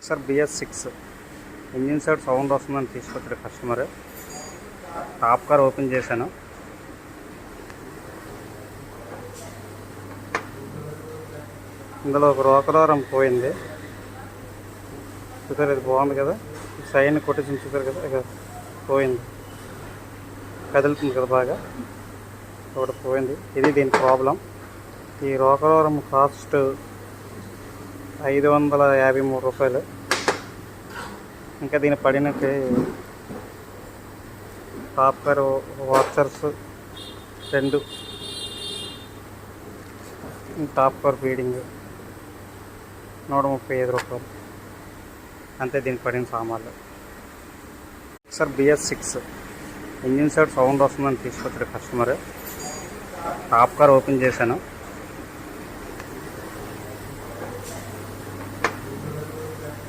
Sir BS6 engine side sound వస్తుందని తీసుకొచ్చాడు customer. Top car open చేశాను. ఇందులో ఒక రోకరారం పోయింది. చూసారు, ఇది బాగుంది కదా, సైన్ కొట్టేసి చూసారు కదా, ఇక పోయింది, కదులుతుంది కదా బాగా, ఒకటి పోయింది. ఇది దీని ప్రాబ్లం. ఈ రోకరారం కాస్ట్ 553 రూపాయలు. ఇంకా దీని పడినట్టు top car watchers 2, top car feeding 135 రూపాయలు. అంతే దీనికి పడిన సామాన్లు. Sir BS6 engine side sound వస్తుందని తీసుకొచ్చాడు కస్టమర్. టాప్ కార్ ఓపెన్ చేశాను.